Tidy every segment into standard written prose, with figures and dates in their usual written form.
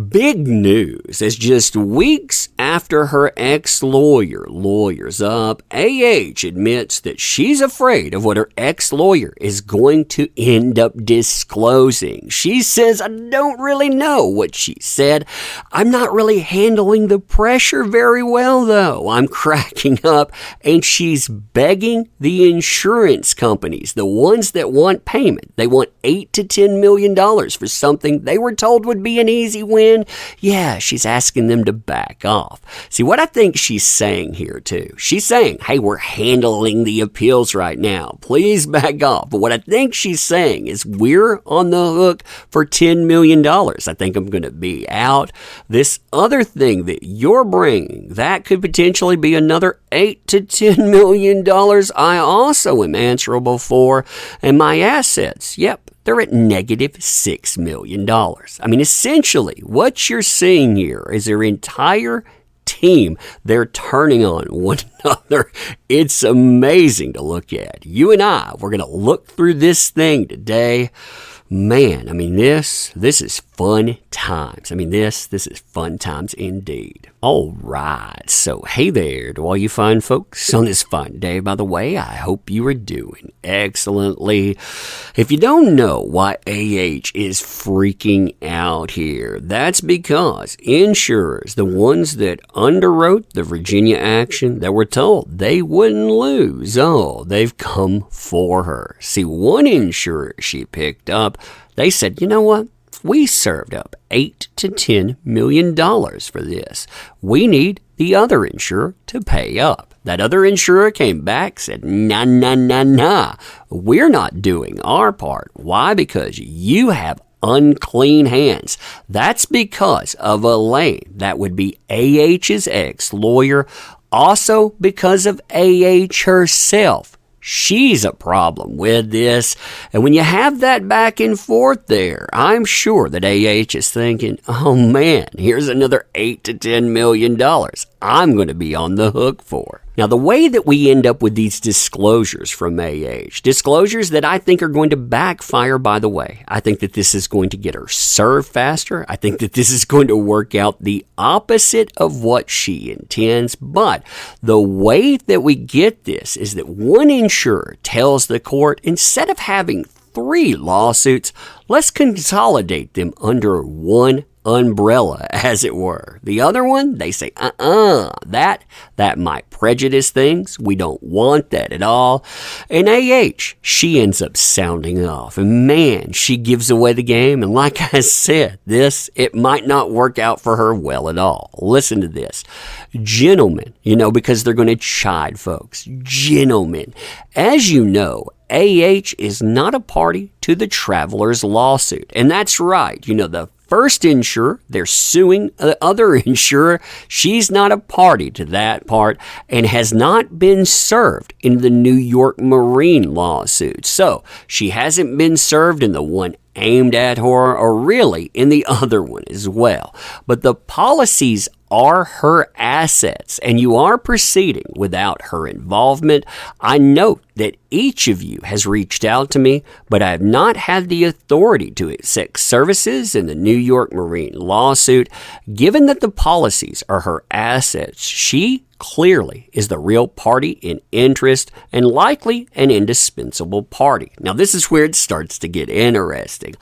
Big news is just weeks after her ex-lawyer lawyers up, AH admits that she's afraid of what her ex-lawyer is going to end up disclosing. She says, I don't really know what she said. I'm not really handling the pressure very well, though. I'm cracking up, and she's begging the insurance companies, the ones that want payment. They want $8 to $10 million for something they were told would be an easy win. Yeah, she's asking them to back off. See, what I think she's saying here, too, she's saying, hey, we're handling the appeals right now. Please back off. But what I think she's saying is we're on the hook for $10 million. I think I'm going to be out. This other thing that you're bringing, that could potentially be another $8 to $10 million I also am answerable for. And my assets, yep, they're at negative $6 million. I mean, essentially, what you're seeing here is their entire team. They're turning on one another. It's amazing to look at. You and I, we're going to look through this thing today. Man, I mean, this is fun times. I mean, this is fun times indeed. All right, so hey there to all you fine folks on this fine day. By the way, I hope you are doing excellently. If you don't know why AH is freaking out here, that's because insurers, the ones that underwrote the Virginia action that were told they wouldn't lose, they've come for her. See, one insurer she picked up, they said, you know what? We served up $8 to $10 million for this. We need the other insurer to pay up. That other insurer came back, said, nah. We're not doing our part. Why? Because you have unclean hands. That's because of Elaine. That would be AH's ex-lawyer. Also because of AH herself. She's a problem with this. And when you have that back and forth there, I'm sure that AH is thinking, oh man, here's another $8 to $10 million I'm going to be on the hook for. Now, the way that we end up with these disclosures from disclosures that I think are going to backfire, by the way. I think that this is going to get her served faster. I think that this is going to work out the opposite of what she intends. But the way that we get this is that one insurer tells the court, instead of having 3 lawsuits, let's consolidate them under one umbrella, as it were. The other one, they say, that might prejudice things. We don't want that at all. And AH, she ends up sounding off. And man, she gives away the game. And like I said, it might not work out for her well at all. Listen to this. Gentlemen, because they're going to chide folks. Gentlemen, as you know, AH is not a party to the traveler's lawsuit. And that's right. The first insurer, they're suing the other insurer. She's not a party to that part and has not been served in the New York Marine lawsuit. So she hasn't been served in the one aimed at her, or really in the other one as well. But the policies are her assets, and you are proceeding without her involvement. I note that each of you has reached out to me, but I have not had the authority to accept services in the New York Marine lawsuit. Given that the policies are her assets, she clearly is the real party in interest and likely an indispensable party. Now, this is where it starts to get interesting.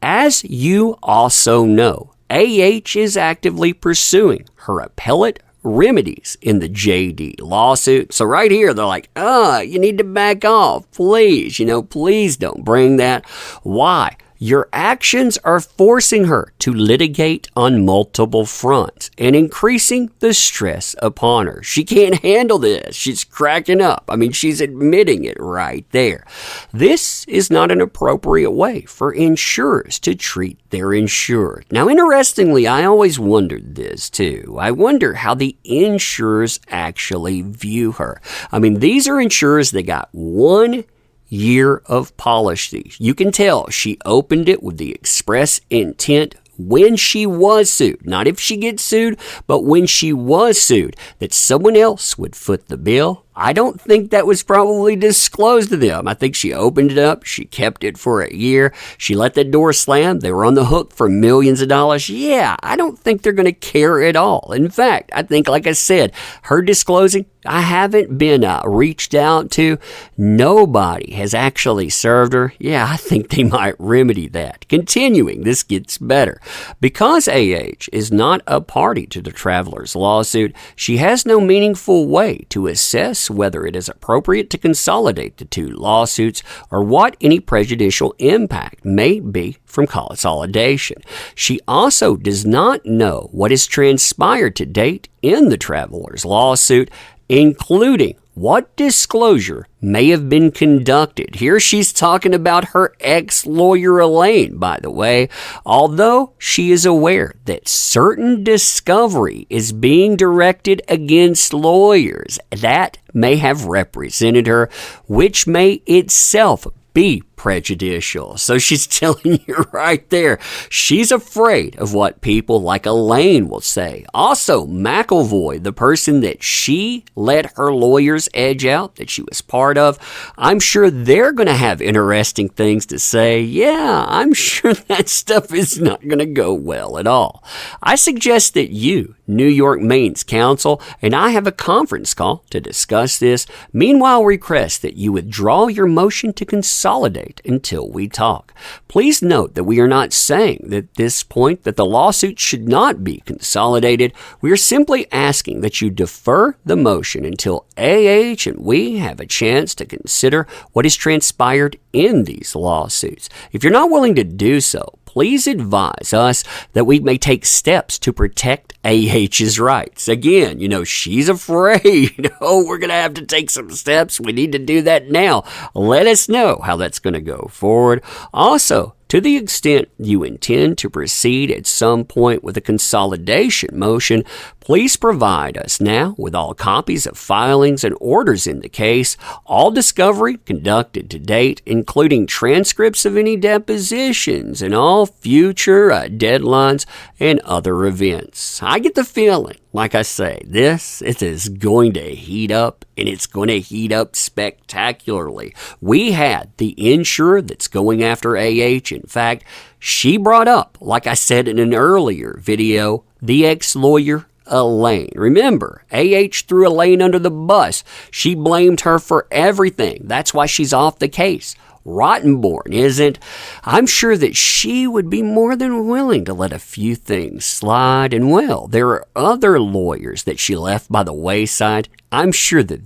As you also know, AH is actively pursuing her appellate remedies in the JD lawsuit. So right here, they're like, you need to back off. Please, please don't bring that. Why? Your actions are forcing her to litigate on multiple fronts and increasing the stress upon her. She can't handle this. She's cracking up. I mean, she's admitting it right there. This is not an appropriate way for insurers to treat their insured. Now, interestingly, I always wondered this too. I wonder how the insurers actually view her. I mean, these are insurers that got 1 year of policy. You can tell she opened it with the express intent when she was sued, not if she gets sued, but when she was sued, that someone else would foot the bill I don't think that was probably disclosed to them. I think she opened it up. She kept it for a year. She let that door slam. They were on the hook for millions of dollars. Yeah, I don't think they're going to care at all. In fact, I think, like I said, her disclosing, I haven't been reached out to. Nobody has actually served her. Yeah, I think they might remedy that. Continuing, this gets better. Because AH is not a party to the Traveler's lawsuit, she has no meaningful way to assess whether it is appropriate to consolidate the two lawsuits or what any prejudicial impact may be from consolidation. She also does not know what has transpired to date in the Traveler's lawsuit, including what disclosure may have been conducted. Here she's talking about her ex-lawyer Elaine, by the way, although she is aware that certain discovery is being directed against lawyers that may have represented her, which may itself be prejudicial. So she's telling you right there, she's afraid of what people like Elaine will say. Also, McElvoy, the person that she let her lawyers edge out, that she was part of, I'm sure they're going to have interesting things to say. Yeah, I'm sure that stuff is not going to go well at all. I suggest that you, New York Maine's counsel, and I have a conference call to discuss this. Meanwhile, request that you withdraw your motion to consolidate until we talk. Please note that we are not saying at this point that the lawsuit should not be consolidated. We are simply asking that you defer the motion until AH and we have a chance to consider what has transpired in these lawsuits. If you're not willing to do so, please advise us that we may take steps to protect AH's rights. Again, she's afraid. Oh, we're going to have to take some steps. We need to do that now. Let us know how that's going to go forward. Also, to the extent you intend to proceed at some point with a consolidation motion, please provide us now with all copies of filings and orders in the case, all discovery conducted to date, including transcripts of any depositions and all future deadlines and other events. I get the feeling, like I say, this is going to heat up, and it's going to heat up spectacularly. We had the insurer that's going after AH. In fact, she brought up, like I said in an earlier video, the ex-lawyer Elaine. Remember, AH threw Elaine under the bus. She blamed her for everything. That's why she's off the case. Rottenborn isn't. I'm sure that she would be more than willing to let a few things slide. And well, there are other lawyers that she left by the wayside. I'm sure that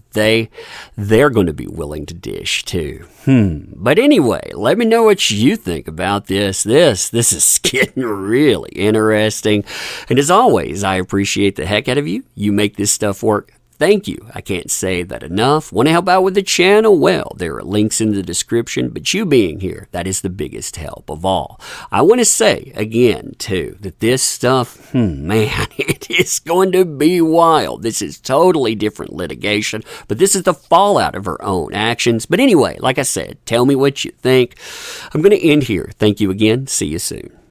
they're going to be willing to dish too. But anyway, let me know what you think about this. This is getting really interesting. And as always, I appreciate the heck out of you. You make this stuff work. Thank you. I can't say that enough. Want to help out with the channel? Well, there are links in the description, but you being here, that is the biggest help of all. I want to say again, too, that this stuff, man, it is going to be wild. This is totally different litigation, but this is the fallout of her own actions. But anyway, like I said, tell me what you think. I'm going to end here. Thank you again. See you soon.